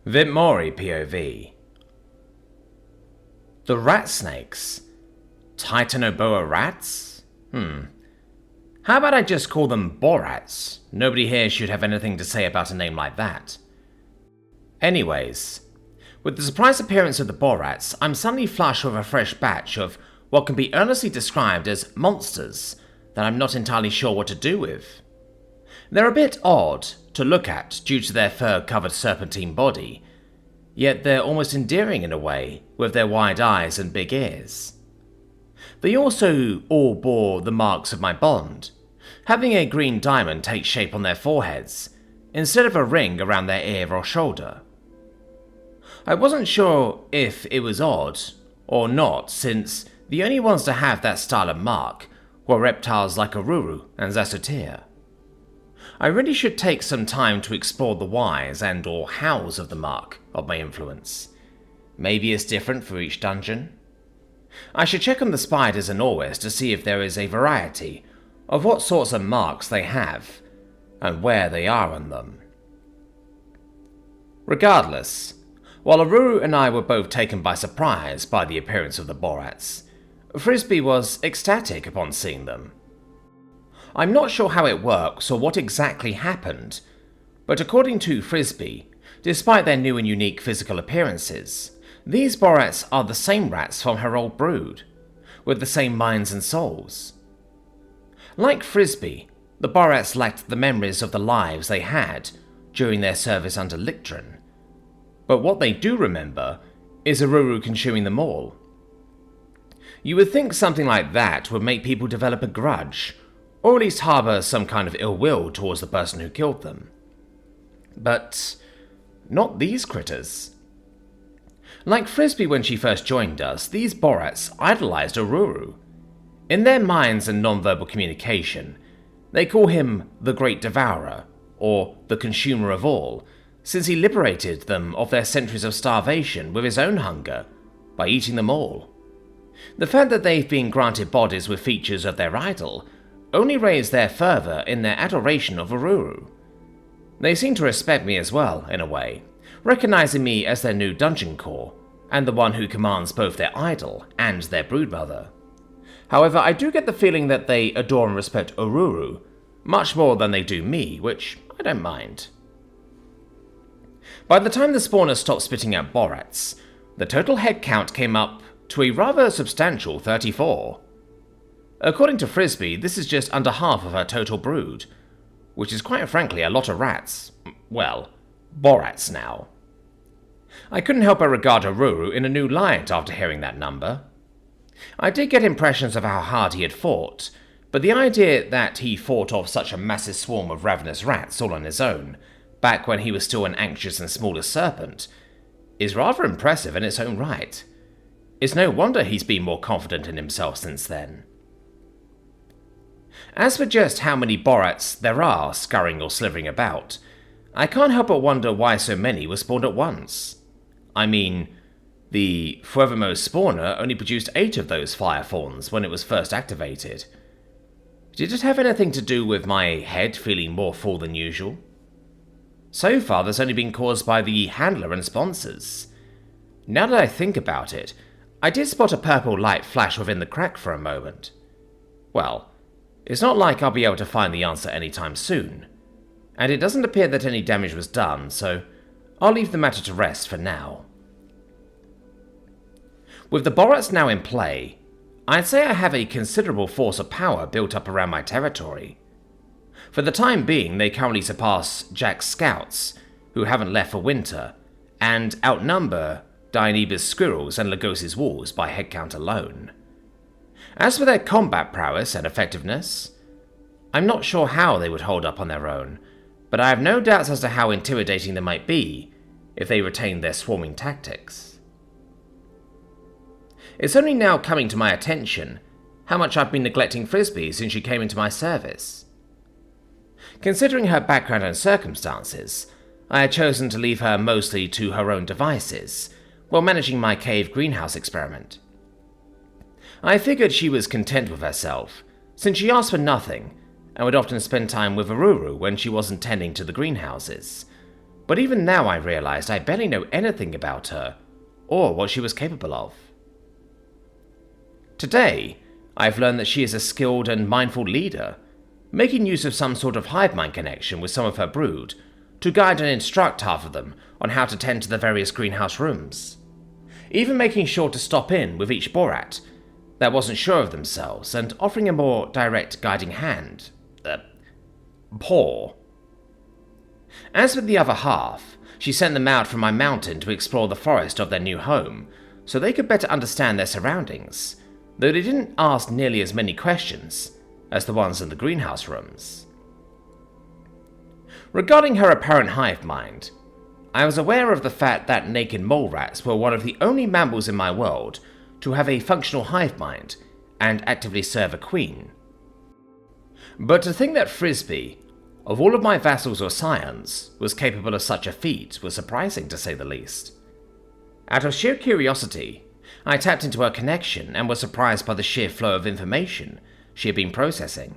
Vimori POV. The rat snakes? Titanoboa rats? How about I just call them borats? Nobody here should have anything to say about a name like that. Anyways, with the surprise appearance of the borats, I'm suddenly flushed with a fresh batch of what can be earnestly described as monsters that I'm not entirely sure what to do with. They're a bit odd to look at due to their fur-covered serpentine body, yet they're almost endearing in a way with their wide eyes and big ears. They also all bore the marks of my bond, having a green diamond take shape on their foreheads instead of a ring around their ear or shoulder. I wasn't sure if it was odd or not, since the only ones to have that style of mark were reptiles like Oruru and Zasotir. I really should take some time to explore the whys and or hows of the mark of my influence. Maybe it's different for each dungeon. I should check on the spiders and always to see if there is a variety of what sorts of marks they have and where they are on them. Regardless, while Oruru and I were both taken by surprise by the appearance of the borats, Frisbee was ecstatic upon seeing them. I'm not sure how it works or what exactly happened, but according to Frisbee, despite their new and unique physical appearances, these borats are the same rats from her old brood, with the same minds and souls. Like Frisbee, the borats lacked the memories of the lives they had during their service under Lictron, but what they do remember is Oruru consuming them all. You would think something like that would make people develop a grudge, or at least harbour some kind of ill will towards the person who killed them. But not these critters. Like Frisbee when she first joined us, these borats idolised Oruru. In their minds and non-verbal communication, they call him the Great Devourer, or the Consumer of All, since he liberated them of their centuries of starvation with his own hunger, by eating them all. The fact that they've been granted bodies with features of their idol only raised their fervour in their adoration of Oruru. They seem to respect me as well, in a way, recognising me as their new dungeon core, and the one who commands both their idol and their broodmother. However, I do get the feeling that they adore and respect Oruru much more than they do me, which I don't mind. By the time the spawners stopped spitting out borats, the total head count came up to a rather substantial 34. According to Frisbee, this is just under half of her total brood, which is quite frankly a lot of rats. Well, borats now. I couldn't help but regard Oruru in a new light after hearing that number. I did get impressions of how hard he had fought, but the idea that he fought off such a massive swarm of ravenous rats all on his own, back when he was still an anxious and smaller serpent, is rather impressive in its own right. It's no wonder he's been more confident in himself since then. As for just how many borats there are scurrying or slithering about, I can't help but wonder why so many were spawned at once. I mean, the Forevermost spawner only produced 8 of those fire fawns when it was first activated. Did it have anything to do with my head feeling more full than usual? So far, that's only been caused by the handler and sponsors. Now that I think about it, I did spot a purple light flash within the crack for a moment. Well, it's not like I'll be able to find the answer anytime soon, and it doesn't appear that any damage was done, so I'll leave the matter to rest for now. With the borats now in play, I'd say I have a considerable force of power built up around my territory. For the time being, they currently surpass Jack's scouts, who haven't left for winter, and outnumber Dianeba's squirrels and Lagos's wolves by headcount alone. As for their combat prowess and effectiveness, I'm not sure how they would hold up on their own, but I have no doubts as to how intimidating they might be if they retained their swarming tactics. It's only now coming to my attention how much I've been neglecting Frisbee since she came into my service. Considering her background and circumstances, I had chosen to leave her mostly to her own devices while managing my cave greenhouse experiment. I figured she was content with herself, since she asked for nothing and would often spend time with Oruru when she wasn't tending to the greenhouses, but even now I realized I barely know anything about her, or what she was capable of. Today, I've learned that she is a skilled and mindful leader, making use of some sort of hive mind connection with some of her brood to guide and instruct half of them on how to tend to the various greenhouse rooms, even making sure to stop in with each Borat that wasn't sure of themselves and offering a more direct guiding hand. Paw. As with the other half, she sent them out from my mountain to explore the forest of their new home so they could better understand their surroundings, though they didn't ask nearly as many questions as the ones in the greenhouse rooms. Regarding her apparent hive mind, I was aware of the fact that naked mole rats were one of the only mammals in my world to have a functional hive mind and actively serve a queen. But to think that Frisbee, of all of my vassals or scions, was capable of such a feat was surprising to say the least. Out of sheer curiosity, I tapped into her connection and was surprised by the sheer flow of information she had been processing.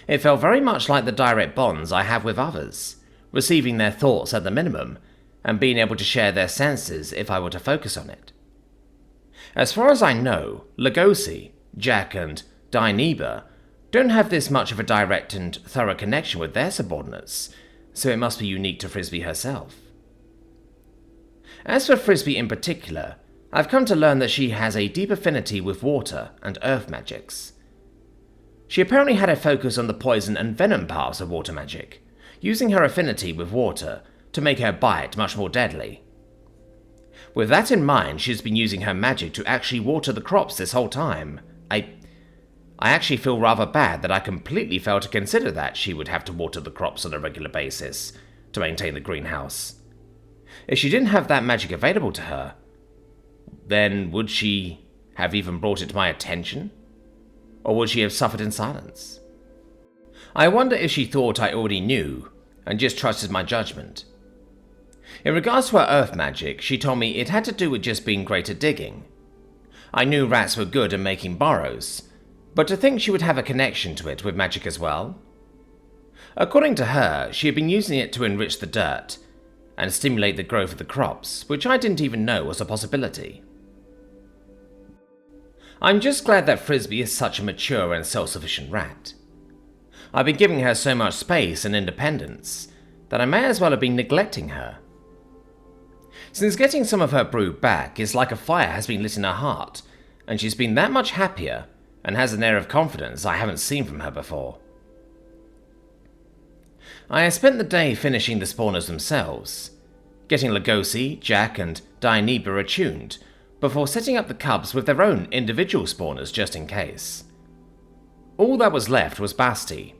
It felt very much like the direct bonds I have with others, receiving their thoughts at the minimum, and being able to share their senses if I were to focus on it. As far as I know, Lugosi, Jack, and Dianeba don't have this much of a direct and thorough connection with their subordinates, so it must be unique to Frisbee herself. As for Frisbee in particular, I've come to learn that she has a deep affinity with water and earth magics. She apparently had a focus on the poison and venom parts of water magic, using her affinity with water to make her bite much more deadly. With that in mind, she's been using her magic to actually water the crops this whole time. I actually feel rather bad that I completely failed to consider that she would have to water the crops on a regular basis to maintain the greenhouse. If she didn't have that magic available to her, then would she have even brought it to my attention? Or would she have suffered in silence? I wonder if she thought I already knew and just trusted my judgment. In regards to her earth magic, she told me it had to do with just being great at digging. I knew rats were good at making burrows, but to think she would have a connection to it with magic as well? According to her, she had been using it to enrich the dirt and stimulate the growth of the crops, which I didn't even know was a possibility. I'm just glad that Frisbee is such a mature and self-sufficient rat. I've been giving her so much space and independence that I may as well have been neglecting her. Since getting some of her brood back, it's like a fire has been lit in her heart, and she's been that much happier and has an air of confidence I haven't seen from her before. I have spent the day finishing the spawners themselves, getting Lugosi, Jack, and Dianeba attuned, before setting up the cubs with their own individual spawners just in case. All that was left was Basti,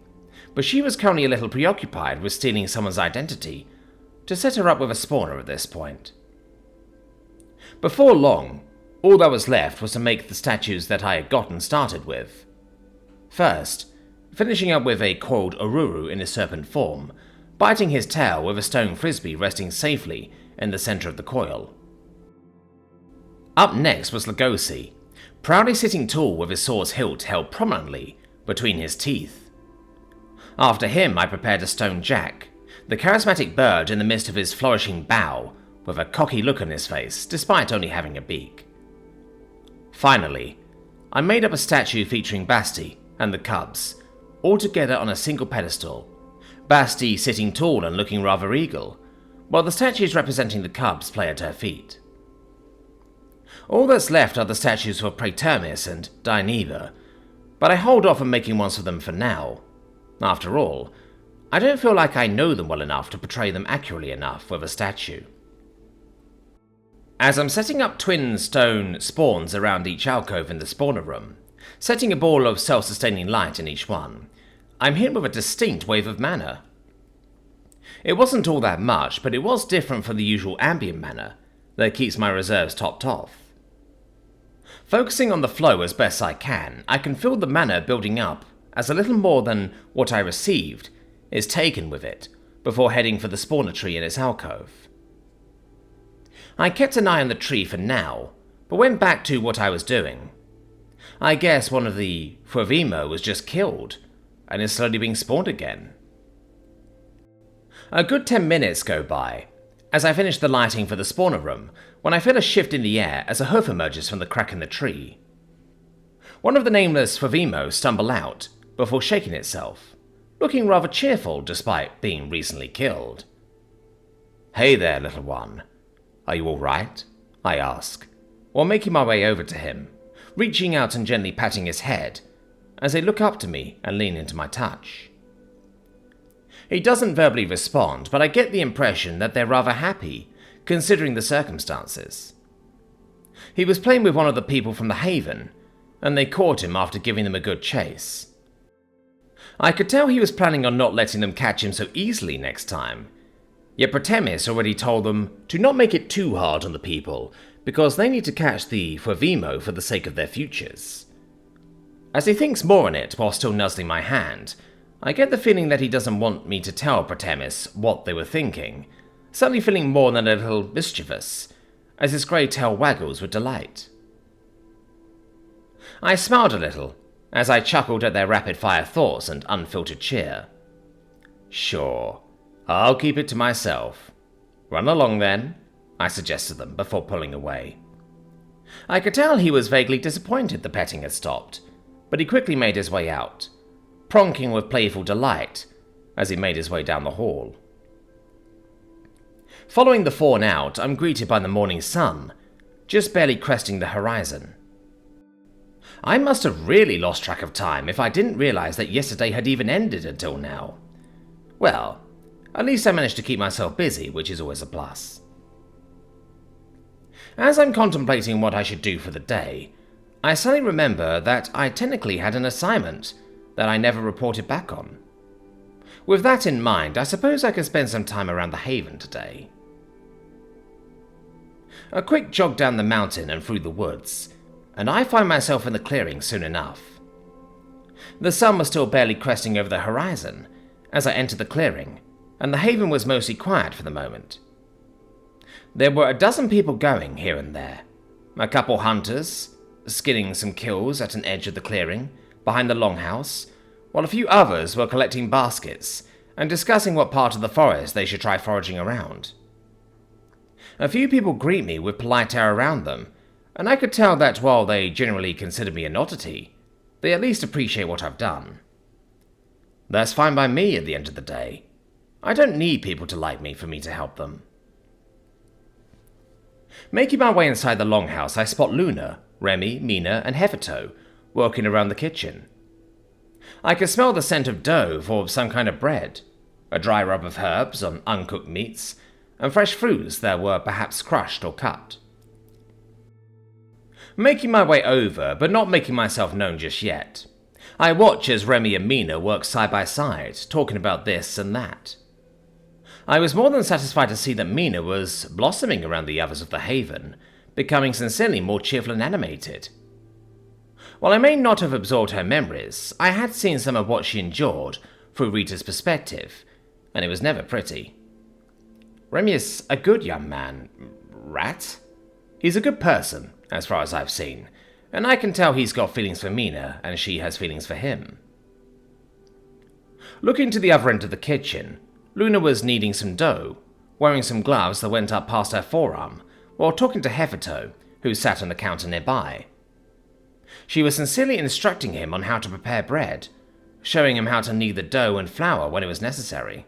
but she was currently a little preoccupied with stealing someone's identity to set her up with a spawner at this point. Before long, all that was left was to make the statues that I had gotten started with. First, finishing up with a coiled Oruru in his serpent form, biting his tail with a stone frisbee resting safely in the center of the coil. Up next was Lugosi, proudly sitting tall with his sword's hilt held prominently between his teeth. After him I prepared a stone Jack, the charismatic bird in the midst of his flourishing bow, with a cocky look on his face despite only having a beak. Finally, I made up a statue featuring Basti and the cubs, all together on a single pedestal, Basti sitting tall and looking rather regal, while the statues representing the cubs play at her feet. All that's left are the statues for Praetermis and Dianeba, but I hold off on making ones for them for now. After all, I don't feel like I know them well enough to portray them accurately enough with a statue. As I'm setting up twin stone spawns around each alcove in the spawner room, setting a ball of self-sustaining light in each one, I'm hit with a distinct wave of mana. It wasn't all that much, but it was different from the usual ambient mana that keeps my reserves topped off. Focusing on the flow as best I can feel the mana building up as a little more than what I received is taken with it before heading for the spawner tree in its alcove. I kept an eye on the tree for now, but went back to what I was doing. I guess one of the Fuevimo was just killed and is slowly being spawned again. A good 10 minutes go by, as I finish the lighting for the spawner room, when I feel a shift in the air as a hoof emerges from the crack in the tree. One of the nameless Favimo stumble out, before shaking itself, looking rather cheerful despite being recently killed. "Hey there, little one. Are you all right?" I ask, while making my way over to him, reaching out and gently patting his head, as they look up to me and lean into my touch. He doesn't verbally respond, but I get the impression that they're rather happy, considering the circumstances. He was playing with one of the people from the Haven, and they caught him after giving them a good chase. I could tell he was planning on not letting them catch him so easily next time, yet Pratemis already told them to not make it too hard on the people, because they need to catch the Favimo for the sake of their futures. As he thinks more on it while still nuzzling my hand, I get the feeling that he doesn't want me to tell Pratemis what they were thinking, suddenly feeling more than a little mischievous, as his grey tail waggles with delight. I smiled a little, as I chuckled at their rapid-fire thoughts and unfiltered cheer. "Sure, I'll keep it to myself. Run along then," I suggested them before pulling away. I could tell he was vaguely disappointed the petting had stopped, but he quickly made his way out, pronking with playful delight as he made his way down the hall. Following the fawn out, I'm greeted by the morning sun, just barely cresting the horizon. I must have really lost track of time if I didn't realize that yesterday had even ended until now. Well, at least I managed to keep myself busy, which is always a plus. As I'm contemplating what I should do for the day, I suddenly remember that I technically had an assignment that I never reported back on. With that in mind, I suppose I could spend some time around the Haven today. A quick jog down the mountain and through the woods, and I find myself in the clearing soon enough. The sun was still barely cresting over the horizon as I entered the clearing, and the Haven was mostly quiet for the moment. There were a dozen people going here and there, a couple hunters, skinning some kills at an edge of the clearing, behind the longhouse, while a few others were collecting baskets and discussing what part of the forest they should try foraging around. A few people greet me with polite air around them, and I could tell that while they generally consider me an oddity, they at least appreciate what I've done. That's fine by me at the end of the day. I don't need people to like me for me to help them. Making my way inside the longhouse, I spot Luna, Remy, Mina, and Hefito working around the kitchen. I could smell the scent of dough for some kind of bread, a dry rub of herbs on uncooked meats, and fresh fruits that were perhaps crushed or cut. Making my way over, but not making myself known just yet, I watch as Remy and Mina work side by side, talking about this and that. I was more than satisfied to see that Mina was blossoming around the others of the Haven, becoming sincerely more cheerful and animated. While I may not have absorbed her memories, I had seen some of what she endured through Rita's perspective, and it was never pretty. Remy is a good young man. Rat? He's a good person, as far as I've seen, and I can tell he's got feelings for Mina, and she has feelings for him. Looking to the other end of the kitchen, Luna was kneading some dough, wearing some gloves that went up past her forearm, while talking to Hefito, who sat on the counter nearby. She was sincerely instructing him on how to prepare bread, showing him how to knead the dough and flour when it was necessary.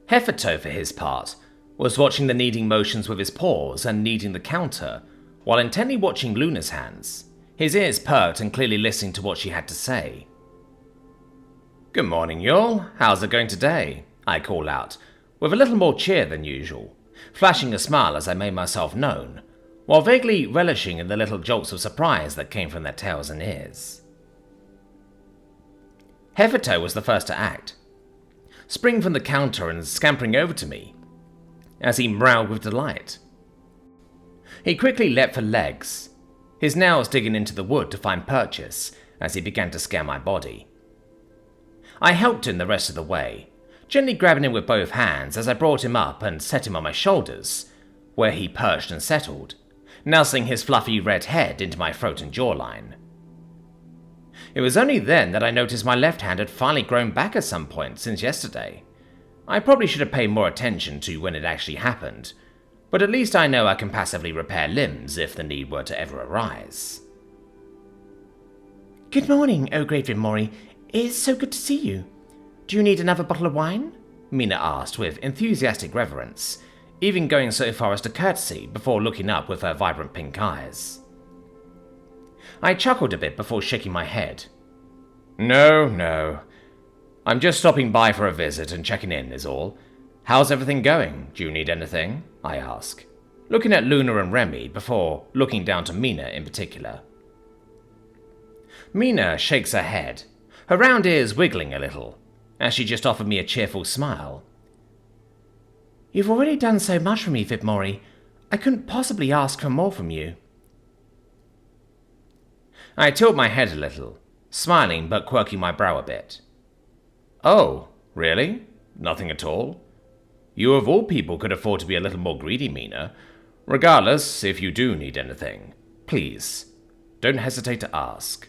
Hefito, for his part, was watching the kneading motions with his paws and kneading the counter, while intently watching Luna's hands, his ears perked and clearly listening to what she had to say. "Good morning, y'all. How's it going today?" I call out, with a little more cheer than usual, flashing a smile as I made myself known, while vaguely relishing in the little jolts of surprise that came from their tails and ears. Hefito was the first to act, springing from the counter and scampering over to me, as he meowed with delight. He quickly leapt for legs, his nails digging into the wood to find purchase as he began to scare my body. I helped him the rest of the way, gently grabbing him with both hands as I brought him up and set him on my shoulders, where he perched and settled, nuzzling his fluffy red head into my throat and jawline. It was only then that I noticed my left hand had finally grown back at some point since yesterday. I probably should have paid more attention to when it actually happened, but at least I know I can passively repair limbs if the need were to ever arise. Good morning, oh great Mori. It's so good to see you. Do you need another bottle of wine? Mina asked with enthusiastic reverence, even going so far as to curtsy before looking up with her vibrant pink eyes. I chuckled a bit before shaking my head. No. I'm just stopping by for a visit and checking in is all. How's everything going? Do you need anything? I ask, looking at Luna and Remy before looking down to Mina in particular. Mina shakes her head, her round ears wiggling a little, as she just offered me a cheerful smile. You've already done so much for me, Mori. I couldn't possibly ask for more from you. I tilt my head a little, smiling but quirking my brow a bit. Oh, really? Nothing at all? You of all people could afford to be a little more greedy, Mina. Regardless, if you do need anything, please, don't hesitate to ask.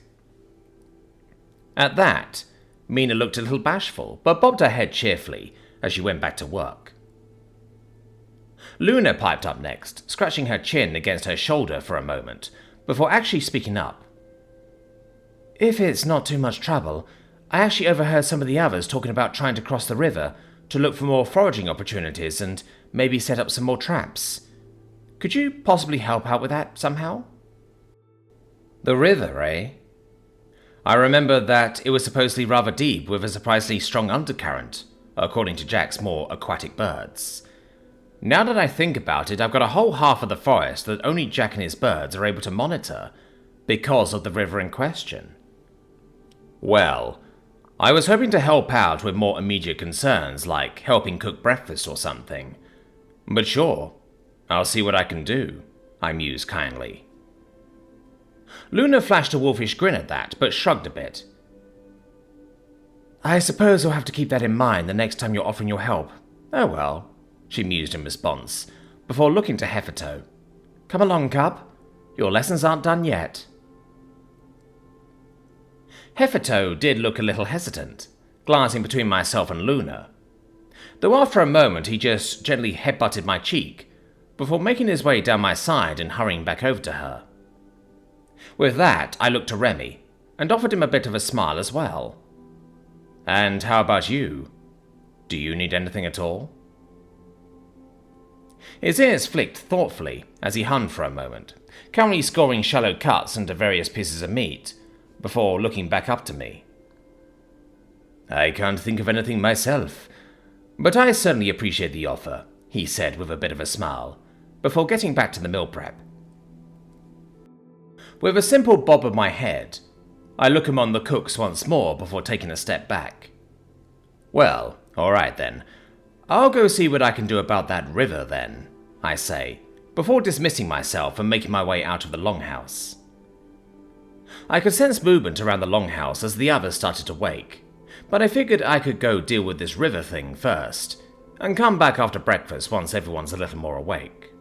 At that, Mina looked a little bashful, but bobbed her head cheerfully as she went back to work. Luna piped up next, scratching her chin against her shoulder for a moment, before actually speaking up. If it's not too much trouble, I actually overheard some of the others talking about trying to cross the river to look for more foraging opportunities and maybe set up some more traps. Could you possibly help out with that somehow? The river, eh? I remember that it was supposedly rather deep with a surprisingly strong undercurrent, according to Jack's more aquatic birds. Now that I think about it, I've got a whole half of the forest that only Jack and his birds are able to monitor because of the river in question. Well, I was hoping to help out with more immediate concerns like helping cook breakfast or something. But sure, I'll see what I can do, I mused kindly. Luna flashed a wolfish grin at that, but shrugged a bit. I suppose you'll have to keep that in mind the next time you're offering your help. Oh well, she mused in response, before looking to Hefito. Come along, cub. Your lessons aren't done yet. Hefito did look a little hesitant, glancing between myself and Luna, though after a moment he just gently headbutted my cheek, before making his way down my side and hurrying back over to her. With that, I looked to Remy, and offered him a bit of a smile as well. And how about you? Do you need anything at all? His ears flicked thoughtfully as he hummed for a moment, currently scoring shallow cuts into various pieces of meat, before looking back up to me. I can't think of anything myself, but I certainly appreciate the offer, he said with a bit of a smile, before getting back to the meal prep. With a simple bob of my head, I look him on the cooks once more before taking a step back. Well, alright then. I'll go see what I can do about that river then, I say, before dismissing myself and making my way out of the longhouse. I could sense movement around the longhouse as the others started to wake, but I figured I could go deal with this river thing first, and come back after breakfast once everyone's a little more awake.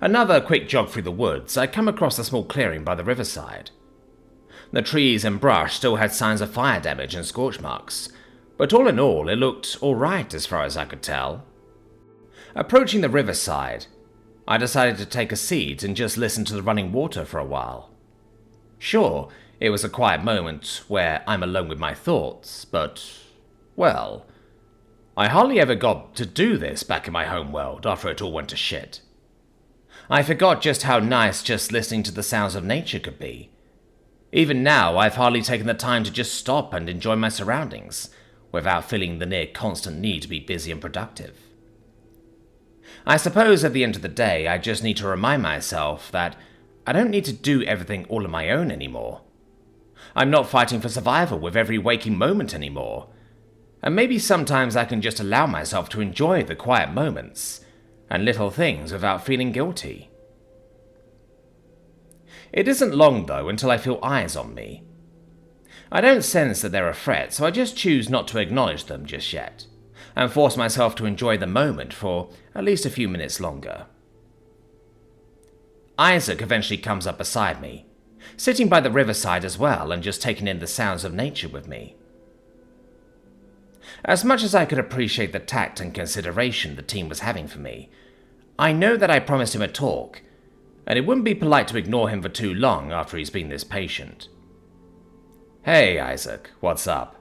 Another quick jog through the woods, I come across a small clearing by the riverside. The trees and brush still had signs of fire damage and scorch marks, but all in all it looked alright as far as I could tell. Approaching the riverside, I decided to take a seat and just listen to the running water for a while. Sure, it was a quiet moment where I'm alone with my thoughts, but, well, I hardly ever got to do this back in my home world after it all went to shit. I forgot just how nice just listening to the sounds of nature could be. Even now, I've hardly taken the time to just stop and enjoy my surroundings, without feeling the near constant need to be busy and productive. I suppose at the end of the day, I just need to remind myself that I don't need to do everything all on my own anymore. I'm not fighting for survival with every waking moment anymore, and maybe sometimes I can just allow myself to enjoy the quiet moments and little things without feeling guilty. It isn't long, though, until I feel eyes on me. I don't sense that they're a threat, so I just choose not to acknowledge them just yet, and force myself to enjoy the moment for at least a few minutes longer. Isaac eventually comes up beside me, sitting by the riverside as well and just taking in the sounds of nature with me. As much as I could appreciate the tact and consideration the team was having for me, I know that I promised him a talk, and it wouldn't be polite to ignore him for too long after he's been this patient. "Hey, Isaac, what's up?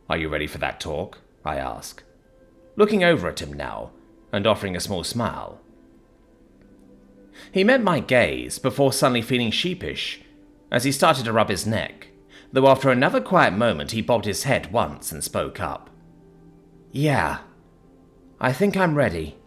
Are you ready for that talk?" I ask, looking over at him now and offering a small smile. He met my gaze before suddenly feeling sheepish as he started to rub his neck, though after another quiet moment he bobbed his head once and spoke up. "Yeah, I think I'm ready."